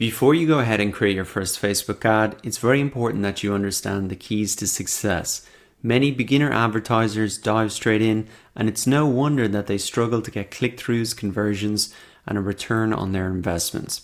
Before you go ahead and create your first Facebook ad, it's very important that you understand the keys to success. Many beginner advertisers dive straight in, and it's no wonder that they struggle to get click-throughs, conversions, and a return on their investments.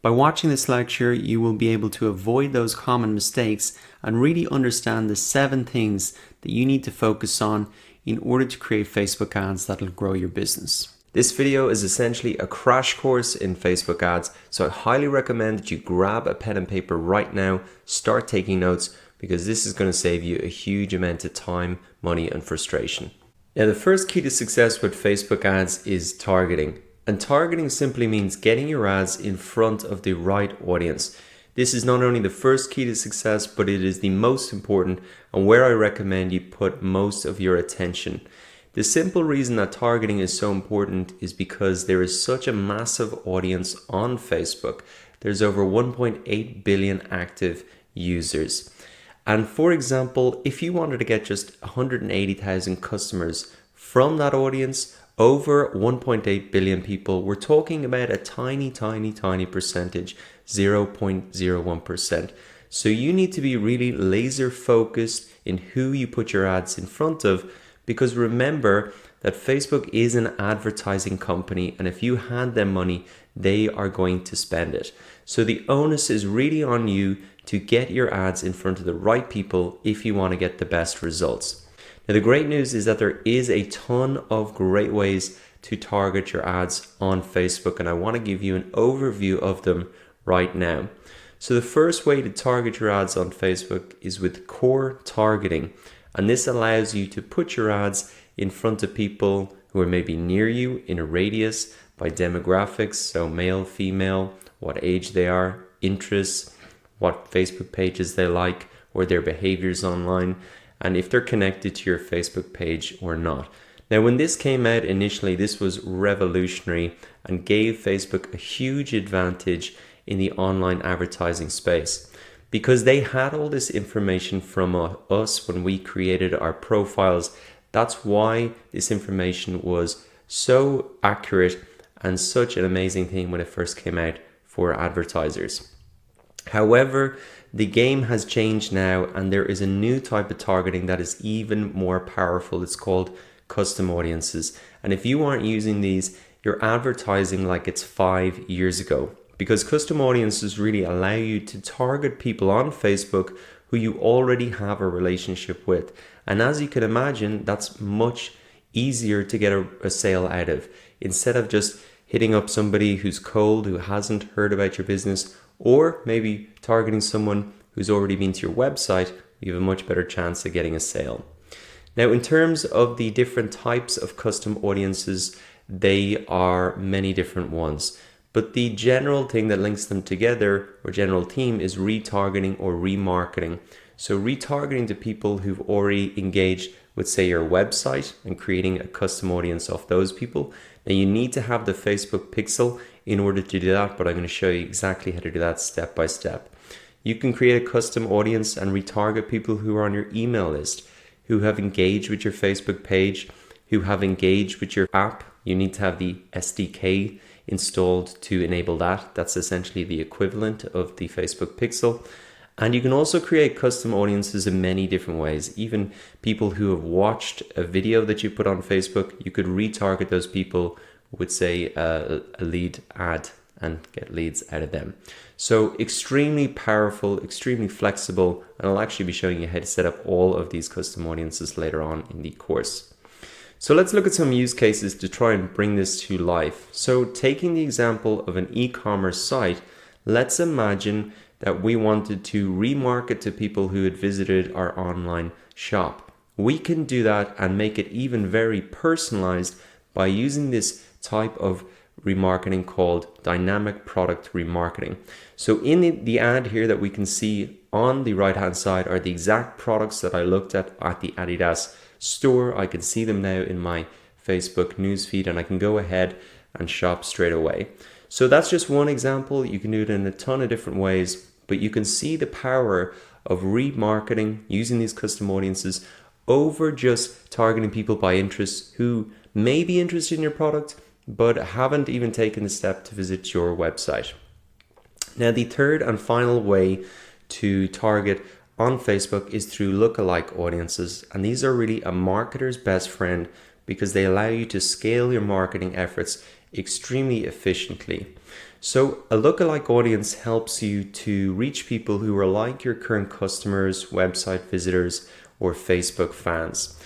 By watching this lecture, you will be able to avoid those common mistakes and really understand the 7 things that you need to focus on in order to create Facebook ads that'll grow your business. This video is essentially a crash course in Facebook ads, so I highly recommend that you grab a pen and paper right now, start taking notes, because this is going to save you a huge amount of time, money, and frustration. Now, the first key to success with Facebook ads is targeting. And targeting simply means getting your ads in front of the right audience. This is not only the first key to success, but it is the most important and where I recommend you put most of your attention. The simple reason that targeting is so important is because there is such a massive audience on Facebook. There's over 1.8 billion active users. And for example, if you wanted to get just 180,000 customers from that audience, over 1.8 billion people, we're talking about a tiny percentage, 0.01%. So you need to be really laser focused in who you put your ads in front of, because remember that Facebook is an advertising company, and if you hand them money, they are going to spend it. So the onus is really on you to get your ads in front of the right people if you want to get the best results. Now, the great news is that there is a ton of great ways to target your ads on Facebook, and I want to give you an overview of them right now. So the first way to target your ads on Facebook is with core targeting. And this allows you to put your ads in front of people who are maybe near you in a radius by demographics, so male, female, what age they are, interests, what Facebook pages they like, or their behaviors online, and if they're connected to your Facebook page or not. Now, when this came out initially, this was revolutionary and gave Facebook a huge advantage in the online advertising space, because they had all this information from us when we created our profiles. That's why this information was so accurate and such an amazing thing when it first came out for advertisers. However, the game has changed now, and there is a new type of targeting that is even more powerful. It's called custom audiences. And if you aren't using these, you're advertising like it's 5 years ago. Because custom audiences really allow you to target people on Facebook who you already have a relationship with. And as you can imagine, that's much easier to get a sale out of. Instead of just hitting up somebody who's cold, who hasn't heard about your business, or maybe targeting someone who's already been to your website, you have a much better chance of getting a sale. Now, in terms of the different types of custom audiences, they are many different ones. But the general thing that links them together, or general theme, is retargeting or remarketing. So retargeting to people who've already engaged with, say, your website and creating a custom audience of those people. Now, you need to have the Facebook pixel in order to do that, but I'm going to show you exactly how to do that step by step. You can create a custom audience and retarget people who are on your email list, who have engaged with your Facebook page, who have engaged with your app. You need to have the SDK installed to enable that. That's essentially the equivalent of the Facebook pixel. And you can also create custom audiences in many different ways. Even people who have watched a video that you put on Facebook, you could retarget those people with, say, a lead ad and get leads out of them. So extremely powerful, extremely flexible, and I'll actually be showing you how to set up all of these custom audiences later on in the course. So let's look at some use cases to try and bring this to life. So taking the example of an e-commerce site, let's imagine that we wanted to remarket to people who had visited our online shop. We can do that and make it even very personalized by using this type of remarketing called dynamic product remarketing. So in the ad here that we can see on the right hand side are the exact products that I looked at the Adidas store. I can see them now in my Facebook newsfeed, and I can go ahead and shop straight away. So that's just one example. You can do it in a ton of different ways, but you can see the power of remarketing using these custom audiences over just targeting people by interest who may be interested in your product but haven't even taken the step to visit your website. Now, the third and final way to target on Facebook is through lookalike audiences. And these are really a marketer's best friend because they allow you to scale your marketing efforts extremely efficiently. So a lookalike audience helps you to reach people who are like your current customers, website visitors, or Facebook fans.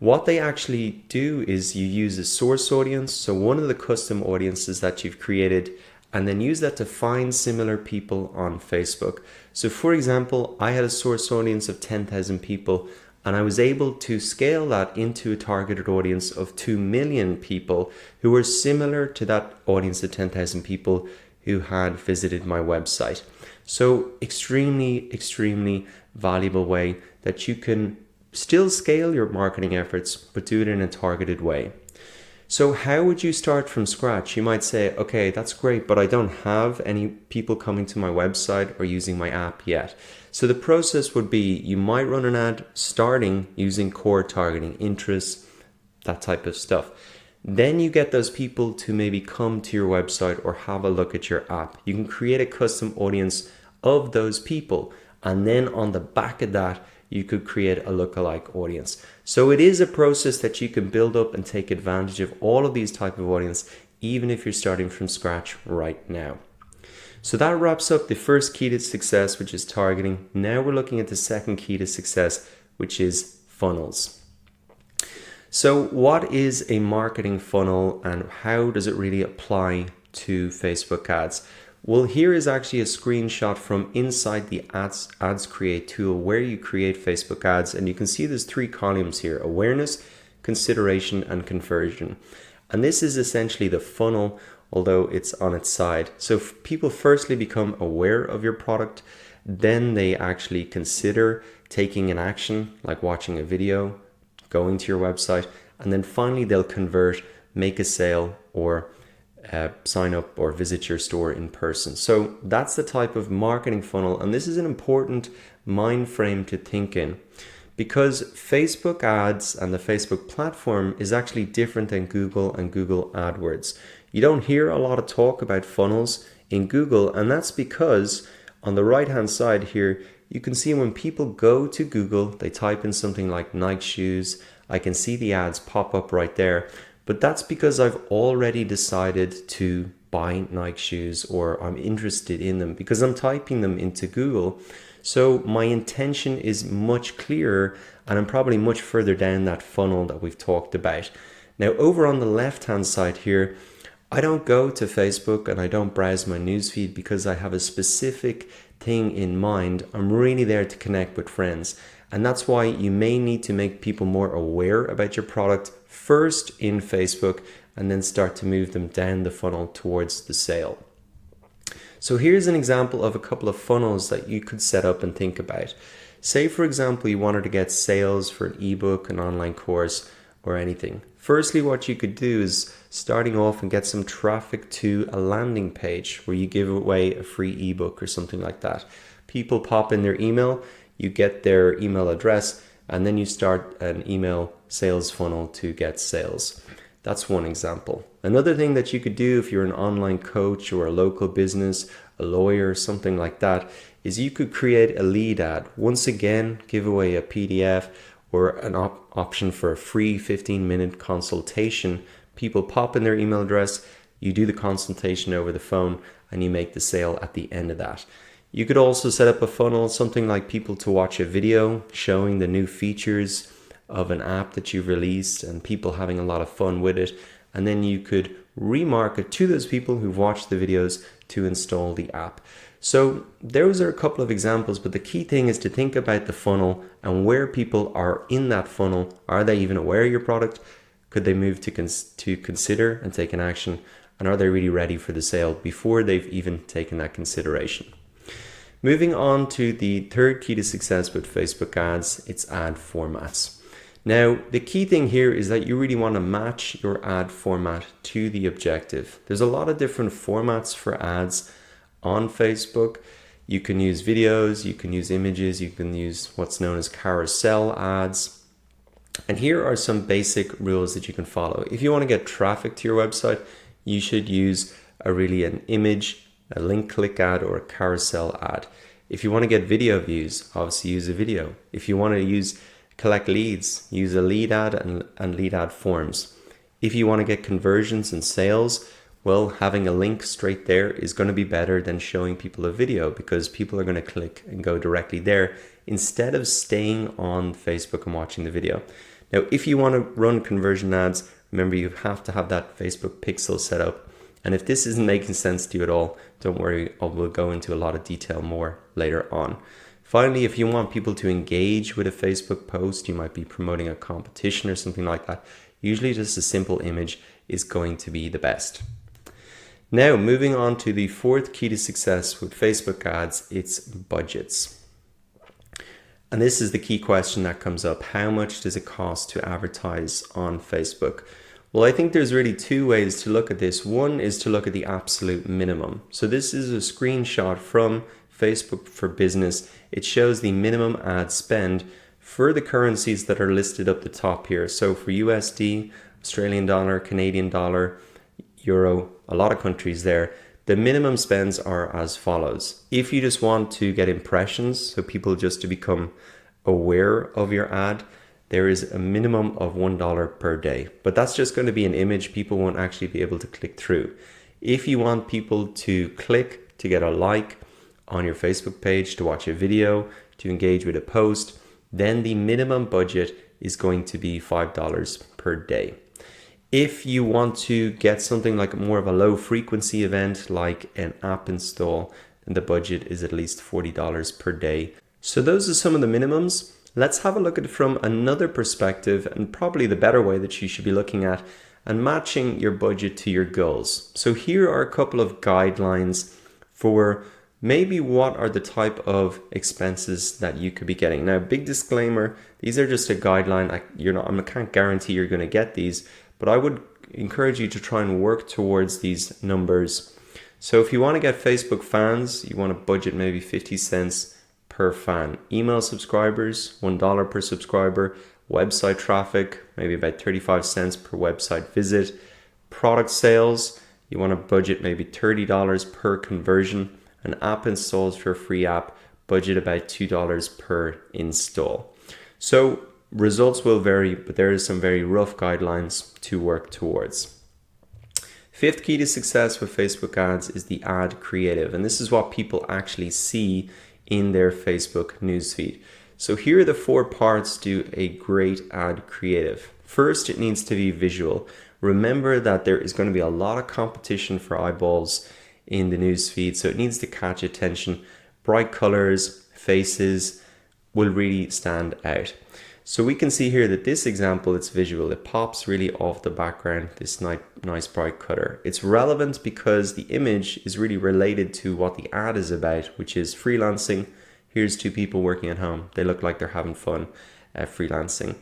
What they actually do is you use a source audience, so one of the custom audiences that you've created, and then use that to find similar people on Facebook. So for example, I had a source audience of 10,000 people, and I was able to scale that into a targeted audience of 2 million people who were similar to that audience of 10,000 people who had visited my website. So extremely valuable way that you can still scale your marketing efforts, but do it in a targeted way. So how would you start from scratch? You might say, okay, that's great, but I don't have any people coming to my website or using my app yet. So the process would be you might run an ad starting using core targeting, interests, that type of stuff. Then you get those people to maybe come to your website or have a look at your app. You can create a custom audience of those people. And then on the back of that, you could create a lookalike audience. So it is a process that you can build up and take advantage of all of these type of audience, even if you're starting from scratch right now. So that wraps up the first key to success, which is targeting. Now we're looking at the second key to success, which is funnels. So what is a marketing funnel and how does it really apply to Facebook ads? Well, here is actually a screenshot from inside the Ads Create tool where you create Facebook ads. And you can see there's 3 columns here: awareness, consideration, and conversion. And this is essentially the funnel, although it's on its side. So people firstly become aware of your product, then they actually consider taking an action like watching a video, going to your website, and then finally they'll convert, make a sale, or sign up or visit your store in person. So that's the type of marketing funnel, and this is an important mind frame to think in because Facebook ads and the Facebook platform is actually different than Google and Google AdWords. You don't hear a lot of talk about funnels in Google, and that's because on the right hand side here you can see when people go to Google, they type in something like Nike shoes. I can see the ads pop up right there. But that's because I've already decided to buy Nike shoes or I'm interested in them because I'm typing them into Google. So my intention is much clearer and I'm probably much further down that funnel that we've talked about. Now over on the left hand side here, I don't go to Facebook and I don't browse my newsfeed because I have a specific thing in mind. I'm really there to connect with friends. And that's why you may need to make people more aware about your product first in Facebook and then start to move them down the funnel towards the sale. So here's an example of a couple of funnels that you could set up and think about. Say, for example, you wanted to get sales for an ebook, an online course, or anything. Firstly, what you could do is starting off and get some traffic to a landing page where you give away a free ebook or something like that. People pop in their email, you get their email address, and then you start an email sales funnel to get sales. That's one example. Another thing that you could do if you're an online coach or a local business, a lawyer, something like that, is you could create a lead ad. Once again, give away a PDF or an option for a free 15-minute consultation. People pop in their email address, you do the consultation over the phone, and you make the sale at the end of that. You could also set up a funnel, something like people to watch a video showing the new features of an app that you've released and people having a lot of fun with it. And then you could remarket to those people who've watched the videos to install the app. So those are a couple of examples, but the key thing is to think about the funnel and where people are in that funnel. Are they even aware of your product? Could they move to consider and take an action? And are they really ready for the sale before they've even taken that consideration? Moving on to the third key to success with Facebook ads, it's ad formats. Now, the key thing here is that you really want to match your ad format to the objective. There's a lot of different formats for ads on Facebook. You can use videos, you can use images, you can use what's known as carousel ads. And here are some basic rules that you can follow. If you want to get traffic to your website, you should use an image a link click ad, or a carousel ad. If you want to get video views, obviously use a video. If you want to collect leads, use a lead ad and lead ad forms. If you want to get conversions and sales, well, having a link straight there is going to be better than showing people a video, because people are going to click and go directly there instead of staying on Facebook and watching the video. Now, if you want to run conversion ads, remember you have to have that Facebook pixel set up. And if this isn't making sense to you at all, don't worry, we'll go into a lot of detail more later on. Finally, if you want people to engage with a Facebook post, you might be promoting a competition or something like that. Usually just a simple image is going to be the best. Now, moving on to the fourth key to success with Facebook ads, it's budgets. And this is the key question that comes up. How much does it cost to advertise on Facebook? Well, I think there's really two ways to look at this. One is to look at the absolute minimum. So this is a screenshot from Facebook for Business. It shows the minimum ad spend for the currencies that are listed up the top here. So for USD, Australian dollar, Canadian dollar, euro, a lot of countries there, the minimum spends are as follows. If you just want to get impressions, so people just to become aware of your ad, there is a minimum of $1 per day. But that's just going to be an image. People won't actually be able to click through. If you want people to click to get a like on your Facebook page, to watch a video, to engage with a post, then the minimum budget is going to be $5 per day. If you want to get something like more of a low frequency event, like an app install, then the budget is at least $40 per day. So those are some of the minimums. Let's have a look at it from another perspective, and probably the better way that you should be looking at, and matching your budget to your goals. So here are a couple of guidelines for maybe what are the type of expenses that you could be getting. Now, big disclaimer, these are just a guideline. I can't guarantee you're going to get these, but I would encourage you to try and work towards these numbers. So if you want to get Facebook fans, you want to budget maybe 50 cents per fan. Email subscribers, $1 per subscriber. Website traffic, maybe about 35 cents per website visit. Product sales, you want to budget maybe $30 per conversion. An app installs for a free app, budget about $2 per install. So results will vary, but there is some very rough guidelines to work towards. Fifth key to success with Facebook ads is the ad creative. And this is what people actually see in their Facebook newsfeed. So here are the 4 parts to a great ad creative. First, it needs to be visual. Remember that there is going to be a lot of competition for eyeballs in the newsfeed, so it needs to catch attention. Bright colors, faces will really stand out. So we can see here that this example, it's visual. It pops really off the background, this nice bright color. It's relevant because the image is really related to what the ad is about, which is freelancing. Here's 2 people working at home. They look like they're having fun freelancing.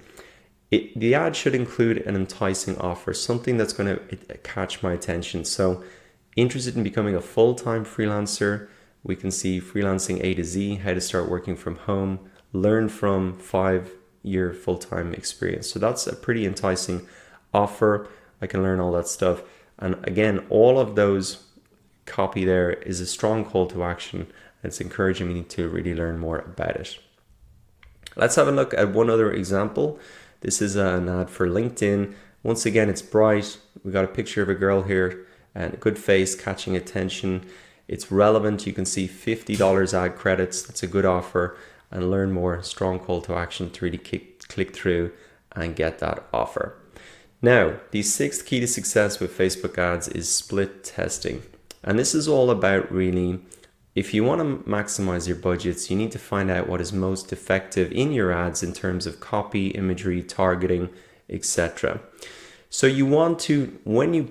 The ad should include an enticing offer, something that's going to catch my attention. So interested in becoming a full-time freelancer, we can see freelancing A to Z, how to start working from home, learn from 5-year full-time experience. So that's a pretty enticing offer. I can learn all that stuff. And again, all of those copy there is a strong call to action. It's encouraging me to really learn more about it. Let's have a look at one other example. This is an ad for LinkedIn. Once again, it's bright. We got a picture of a girl here and a good face catching attention. It's relevant. You can see $50 ad credits. That's a good offer. And learn more. Strong call to action to really click through and get that offer. Now, the 6th key to success with Facebook ads is split testing. And this is all about really, if you want to maximize your budgets, you need to find out what is most effective in your ads in terms of copy, imagery, targeting, etc. So you want to, when you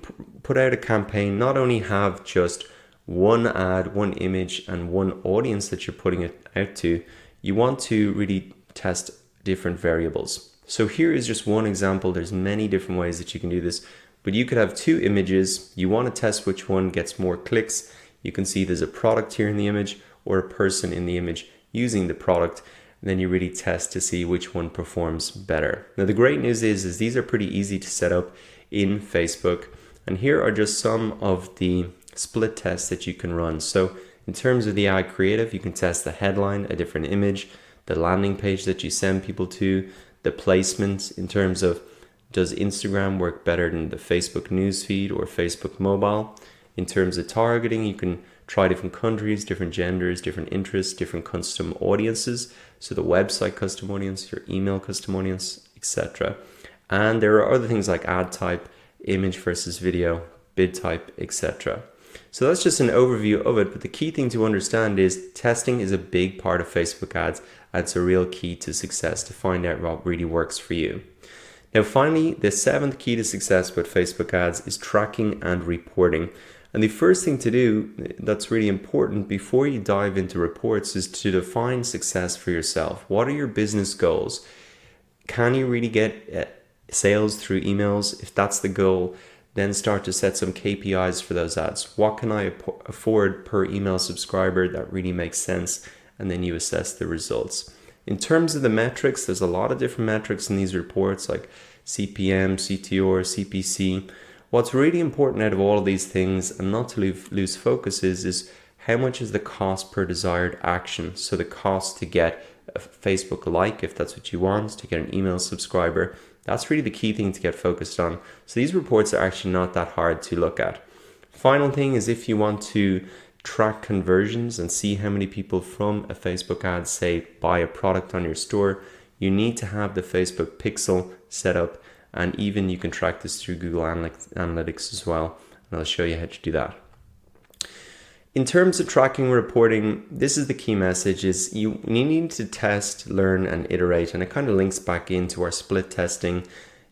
put out a campaign, not only have just one ad, one image, and one audience that you're putting it out to, you want to really test different variables. So here is just one example. There's many different ways that you can do this, but you could have 2 images. You want to test which one gets more clicks. You can see there's a product here in the image or a person in the image using the product. And then you really test to see which one performs better. Now, the great news is these are pretty easy to set up in Facebook. And here are just some of the split tests that you can run. So in terms of the ad creative, you can test the headline, a different image, the landing page that you send people to, the placements in terms of does Instagram work better than the Facebook newsfeed or Facebook mobile? In terms of targeting, you can try different countries, different genders, different interests, different custom audiences. So the website custom audience, your email custom audience, etc. And there are other things like ad type, image versus video, bid type, etc. So that's just an overview of it. But the key thing to understand is testing is a big part of Facebook ads. And it's a real key to success to find out what really works for you. Now, finally, the 7th key to success with Facebook ads is tracking and reporting. And the first thing to do that's really important before you dive into reports is to define success for yourself. What are your business goals? Can you really get sales through emails? If that's the goal, then start to set some KPIs for those ads. What can I afford per email subscriber that really makes sense? And then you assess the results. In terms of the metrics, there's a lot of different metrics in these reports like CPM, CTR, CPC. What's really important out of all of these things, and not to lose focus, is how much is the cost per desired action. So the cost to get a Facebook like, if that's what you want, to get an email subscriber. That's really the key thing to get focused on. So these reports are actually not that hard to look at. Final thing is if you want to track conversions and see how many people from a Facebook ad say buy a product on your store, you need to have the Facebook pixel set up, and even you can track this through Google Analytics as well, and I'll show you how to do that. In terms of tracking and reporting, this is the key message: is you need to test, learn, and iterate, and it kind of links back into our split testing.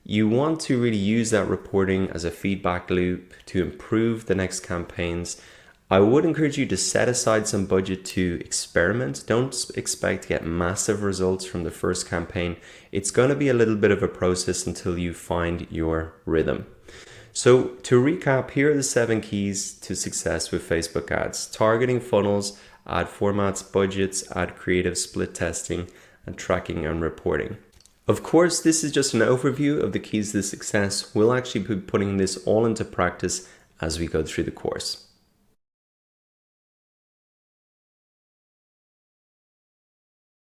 You want to really use that reporting as a feedback loop to improve the next campaigns. I would encourage you to set aside some budget to experiment. Don't expect to get massive results from the first campaign. It's going to be a little bit of a process until you find your rhythm. So to recap, here are the 7 keys to success with Facebook ads: targeting, funnels, ad formats, budgets, ad creative, split testing, and tracking and reporting. Of course, this is just an overview of the keys to success. We'll actually be putting this all into practice as we go through the course.